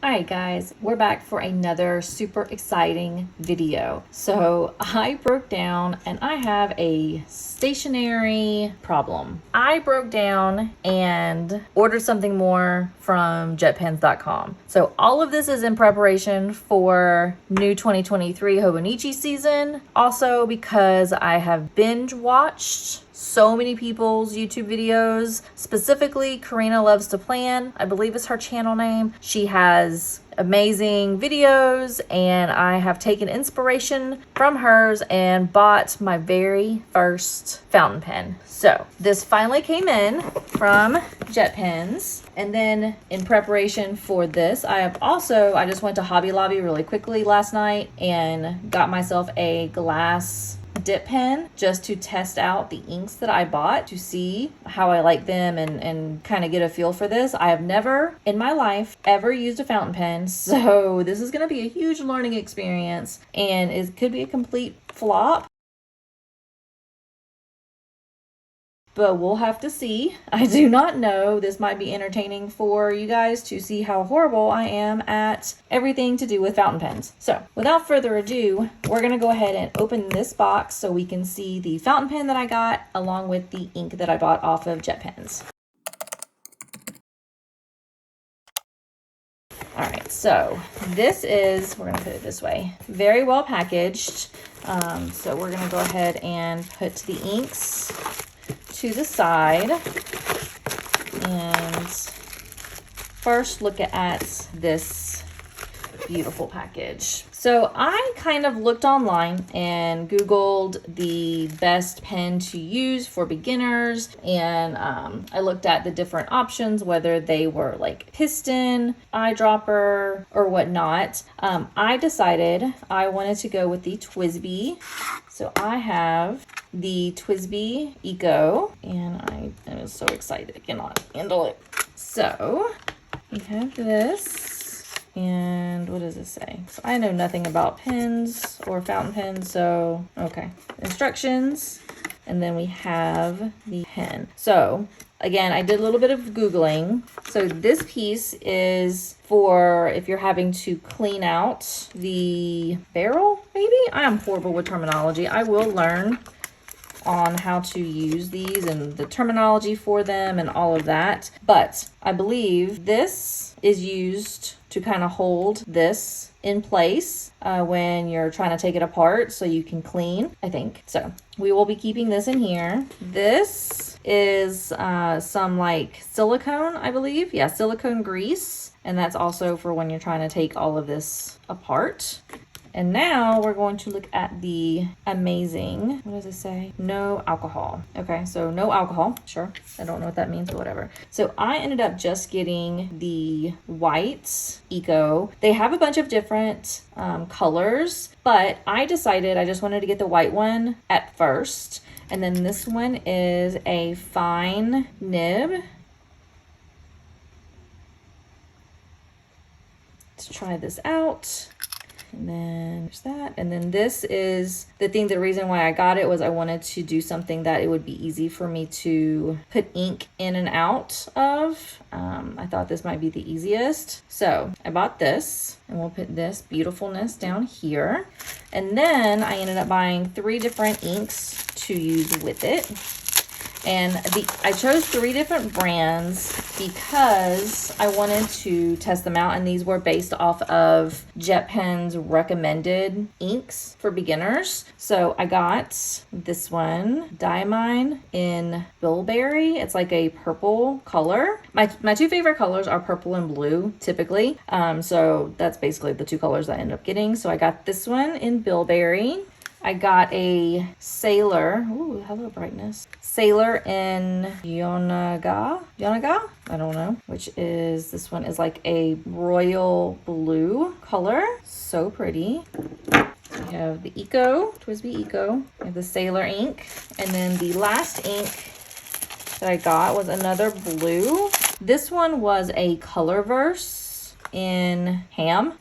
Alright guys, we're back for another super exciting video. So I broke down and I have a stationery problem. I broke down and ordered something more from jetpens.com. So all of this is in preparation for new 2023 Hobonichi season. Also because I have binge watched so many people's YouTube videos, specifically Karina Loves to Plan, I believe is her channel name. She has amazing videos and I have taken inspiration from hers and bought my very first fountain pen. So this finally came in from JetPens, and then in preparation for this I just went to Hobby Lobby really quickly last night and got myself a glass dip pen just to test out the inks that I bought to see how I like them and kind of get a feel for this. I have never in my life ever used a fountain pen, so this is going to be a huge learning experience and it could be a complete flop. But we'll have to see. I do not know. This might be entertaining for you guys to see how horrible I am at everything to do with fountain pens. So without further ado, we're gonna go ahead and open this box so we can see the fountain pen that I got along with the ink that I bought off of JetPens. All right, so this is, we're gonna put it this way, very well packaged. So we're gonna go ahead and put the inks to the side and first look at this beautiful package. So I kind of looked online and Googled the best pen to use for beginners, and I looked at the different options, whether they were like piston, eyedropper, or whatnot. I decided I wanted to go with the TWSBI. So I have the TWSBI Eco, and I am so excited. I cannot handle it. So we have this, and what does this say? So I know nothing about pens or fountain pens, so okay. Instructions, and then we have the pen. So again, I did a little bit of Googling. So this piece is for if you're having to clean out the barrel, maybe? I am horrible with terminology. I will learn on how to use these and the terminology for them and all of that. But I believe this is used to kind of hold this in place when you're trying to take it apart so you can clean, I think. So we will be keeping this in here. This is some like silicone, I believe. Yeah, silicone grease. And that's also for when you're trying to take all of this apart. And now we're going to look at the amazing, what does it say? No alcohol. Okay, so no alcohol, sure. I don't know what that means, but whatever. So I ended up just getting the white Eco. They have a bunch of different colors, but I decided I just wanted to get the white one at first. And then this one is a fine nib. Let's try this out. And then there's that. And then this is the reason why I got it was I wanted to do something that it would be easy for me to put ink in and out of. I thought this might be the easiest. So I bought this, and we'll put this beautifulness down here. And then I ended up buying 3 different inks to use with it. And I chose 3 different brands because I wanted to test them out, and these were based off of JetPens recommended inks for beginners. So I got this one, Diamine in Bilberry. It's like a purple color. My 2 favorite colors are purple and blue typically. So that's basically the 2 colors I ended up getting. So I got this one in Bilberry. I got a Sailor, ooh, hello brightness. Sailor in Yonaga, I don't know, which is, this one is like a royal blue color. So pretty. We have the Eco, TWSBI Eco. We have the Sailor ink. And then the last ink that I got was another blue. This one was a Colorverse in Ham.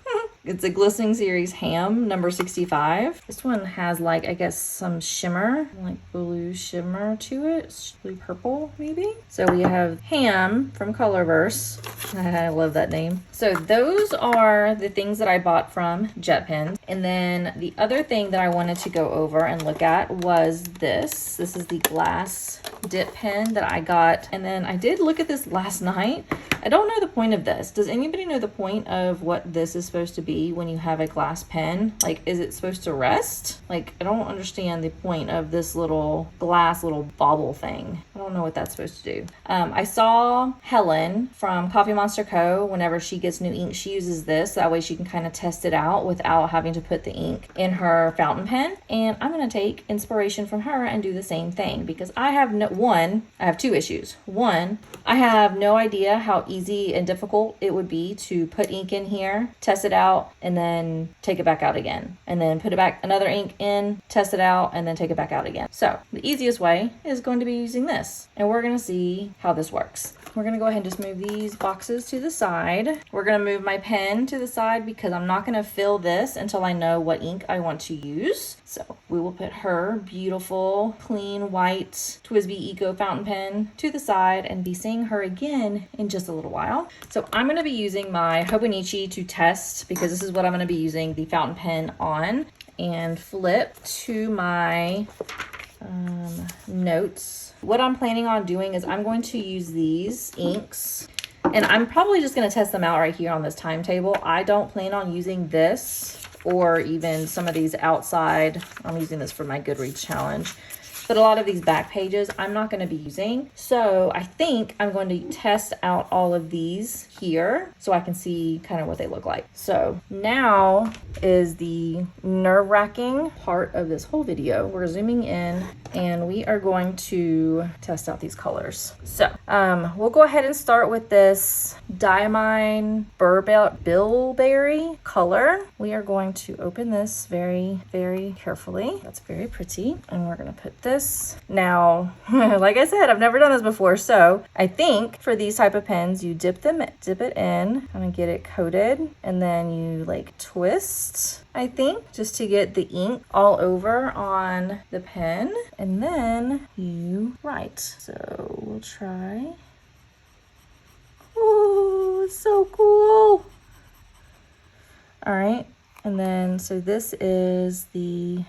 It's a glistening series Ham number 65. This one has like, I guess, some shimmer, like blue shimmer to it. It's blue purple maybe. So we have Ham from Colorverse. I love that name. So those are the things that I bought from Jet Pens. And then the other thing that I wanted to go over and look at was this. This is the glass dip pen that I got. And then I did look at this last night. I don't know the point of this. Does anybody know the point of what this is supposed to be when you have a glass pen? Like, is it supposed to rest? Like, I don't understand the point of this little glass little bobble thing. I don't know what that's supposed to do. I saw Helen from Coffee Monster Co. Whenever she gets new ink, she uses this. That way she can kind of test it out without having to put the ink in her fountain pen. And I'm going to take inspiration from her and do the same thing because I have I have two issues. One, I have no idea how easy and difficult it would be to put ink in here, test it out, and then take it back out again. And then put it back, another ink in, test it out, and then take it back out again. So the easiest way is going to be using this. And we're going to see how this works. We're going to go ahead and just move these boxes to the side. We're going to move my pen to the side because I'm not going to fill this until I know what ink I want to use. So we will put her beautiful, clean, white TWSBI Eco fountain pen to the side and be seeing her again in just a little while. So I'm going to be using my Hobonichi to test because this is what I'm going to be using the fountain pen on, and flip to my notes. What I'm planning on doing is I'm going to use these inks, and I'm probably just going to test them out right here on this timetable. I don't plan on using this or even some of these outside. I'm using this for my Goodreads challenge. But a lot of these back pages I'm not going to be using. So I think I'm going to test out all of these here so I can see kind of what they look like. So now is the nerve-wracking part of this whole video. We're zooming in and we are going to test out these colors. So we'll go ahead and start with this Diamine Bilberry color. We are going to open this very, very carefully. That's very pretty. And we're going to put this. Now, like I said, I've never done this before. So I think for these type of pens, you dip it in, kind of get it coated, and then you like twist, I think, just to get the ink all over on the pen. And then you write. So we'll try. Oh, it's so cool. All right. And then, so this is the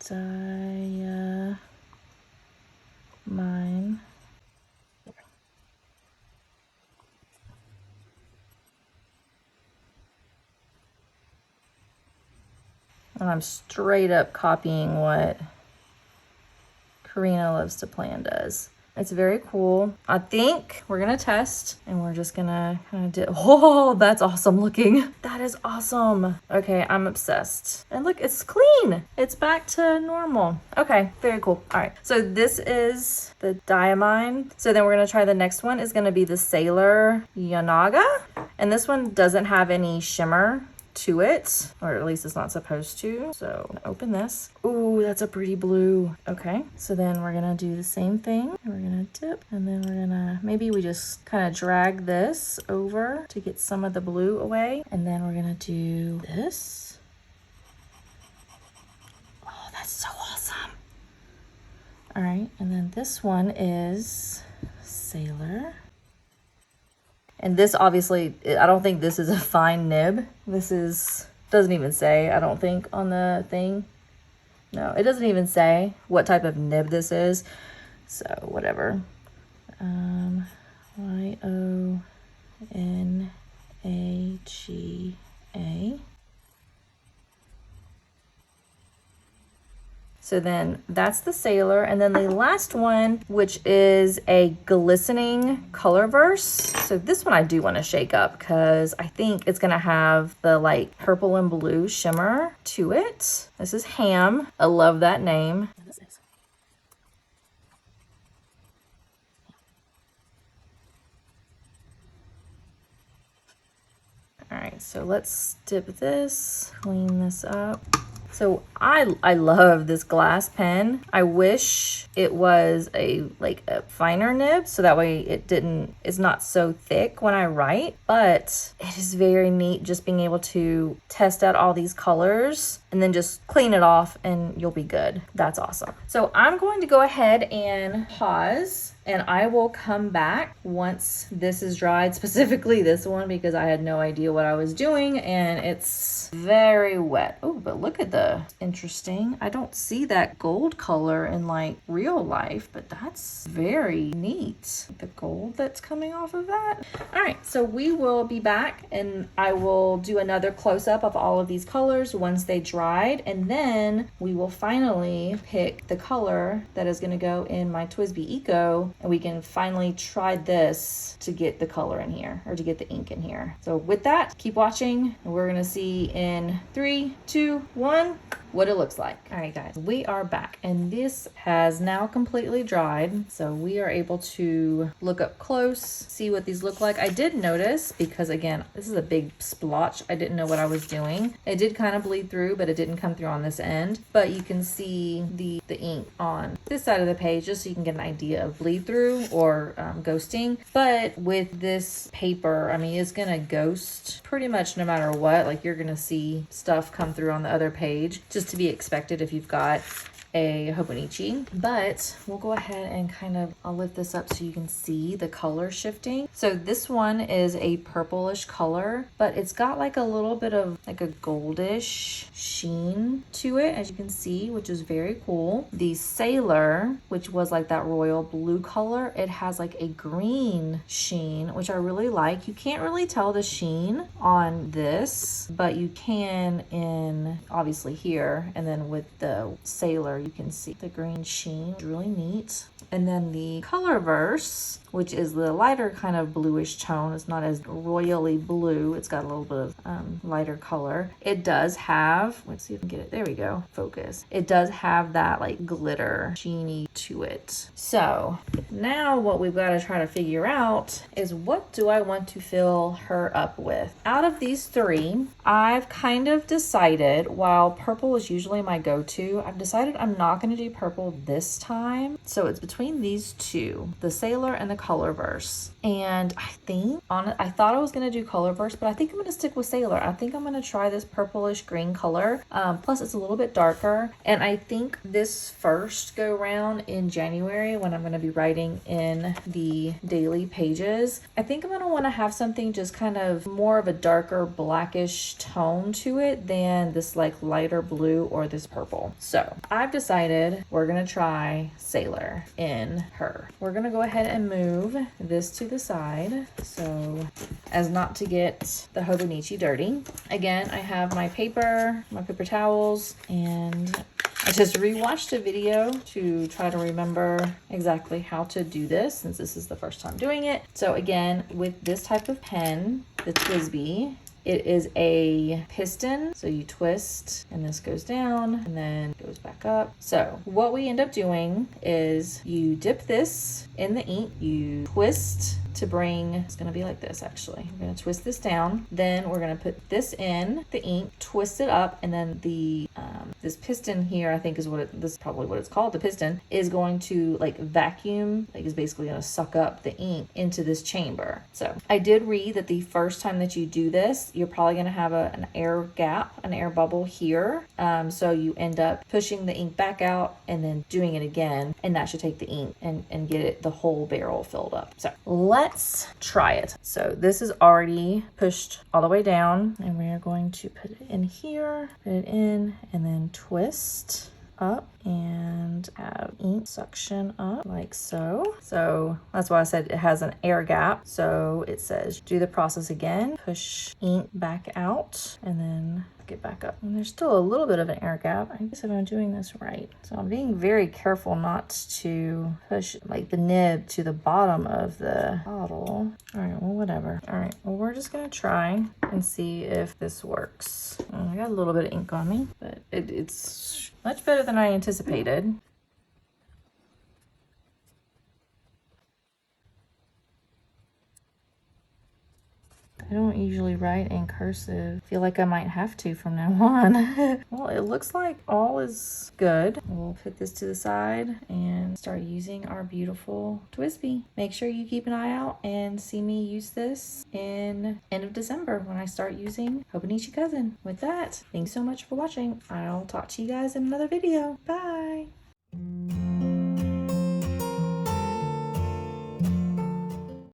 Diamine. And I'm straight up copying what Karina Loves to Plan does. It's very cool. I think we're gonna test and we're just gonna kind of do, oh, that's awesome looking. That is awesome. Okay, I'm obsessed. And look, it's clean. It's back to normal. Okay, very cool. All right, so this is the Diamine. So then we're gonna try the next one is gonna be the Sailor Yanaga. And this one doesn't have any shimmer to it, or at least it's not supposed to. So open this. Ooh, that's a pretty blue. Okay, so then we're gonna do the same thing. We're gonna dip, and then we're gonna, maybe we just kind of drag this over to get some of the blue away, and then we're gonna do this. Oh, that's so awesome. All right, and then this one is Sailor. And this obviously, I don't think this is a fine nib. This is, doesn't even say, I don't think, on the thing. No, it doesn't even say what type of nib this is. So whatever. Y-O-N-A-G-A. So then that's the Sailor. And then the last one, which is a glistening Colorverse. So this one I do want to shake up because I think it's going to have the like purple and blue shimmer to it. This is Ham. I love that name. All right, so let's dip this, clean this up. So I love this glass pen. I wish it was a finer nib so that way it's not so thick when I write, but it is very neat just being able to test out all these colors and then just clean it off and you'll be good. That's awesome. So I'm going to go ahead and pause and I will come back once this is dried, specifically this one because I had no idea what I was doing and it's very wet. Oh, but look at the interesting. I don't see that gold color in like real life, but that's very neat. The gold that's coming off of that. All right, so we will be back and I will do another close-up of all of these colors once they dried, and then we will finally pick the color that is gonna go in my TWSBI Eco, and we can finally try this to get the color in here, or to get the ink in here. So with that, keep watching, and we're gonna see in 3, 2, 1 what it looks like. All right, guys, we are back, and this has now completely dried, so we are able to look up close, see what these look like. I did notice, because again, this is a big splotch, I didn't know what I was doing. It did kind of bleed through, but it didn't come through on this end. But you can see the ink on this side of the page, just so you can get an idea of bleed through or ghosting. But with this paper, I mean, it's gonna ghost pretty much no matter what. Like, you're gonna see stuff come through on the other page, just to be expected if you've got a Hobonichi. But we'll go ahead and I'll lift this up so you can see the color shifting. So this one is a purplish color, but it's got like a little bit of like a goldish sheen to it, as you can see, which is very cool. The Sailor, which was like that royal blue color, it has like a green sheen, which I really like. You can't really tell the sheen on this, but you can in obviously here, and then with the Sailor you can see the green sheen. It's really neat. And then the Colorverse, which is the lighter kind of bluish tone. It's not as royally blue. It's got a little bit of lighter color. It does have, let's see if I can get it. There we go. Focus. It does have that like glitter sheeny to it. So now what we've got to try to figure out is, what do I want to fill her up with? Out of these three, I've kind of decided, while purple is usually my go-to, I've decided I'm not going to do purple this time. So it's between these two, the Sailor and the Colorverse. And I thought I was going to do Colorverse, but I think I'm going to stick with Sailor. I think I'm going to try this purplish green color. Plus it's a little bit darker. And I think this first go round in January, when I'm going to be writing in the daily pages, I think I'm going to want to have something just kind of more of a darker blackish tone to it than this like lighter blue or this purple. So I've decided we're going to try Sailor in her. We're going to go ahead and move this to the side so as not to get the Hobonichi dirty. Again, I have my paper towels, and I just rewatched a video to try to remember exactly how to do this, since this is the first time doing it. So again, with this type of pen, the TWSBI, it is a piston, so you twist and this goes down and then goes back up. So what we end up doing is you dip this in the ink, you twist to bring, it's going to be like this actually. We're going to twist this down, then we're going to put this in the ink, twist it up, and then the this piston here, I think is this is probably what it's called, the piston, is going to like vacuum, like is basically going to suck up the ink into this chamber. So I did read that the first time that you do this, you're probably going to have an air gap, an air bubble here. So you end up pushing the ink back out and then doing it again, and that should take the ink and get it the whole barrel filled up. So let's try it. So this is already pushed all the way down, and we are going to put it in here, put it in, and then twist up and have ink suction up like so. So that's why I said it has an air gap. So it says do the process again, push ink back out, and then get back up. And there's still a little bit of an air gap. I guess if I'm doing this right. So I'm being very careful not to push like the nib to the bottom of the bottle. All right, well, whatever. All right, well, we're just gonna try and see if this works. I got a little bit of ink on me, but it's much better than I anticipated. I don't usually write in cursive. I feel like I might have to from now on. Well, it looks like all is good. We'll put this to the side and start using our beautiful TWSBI. Make sure you keep an eye out and see me use this in end of December when I start using Hobonichi Cousin. With that, thanks so much for watching. I'll talk to you guys in another video. Bye!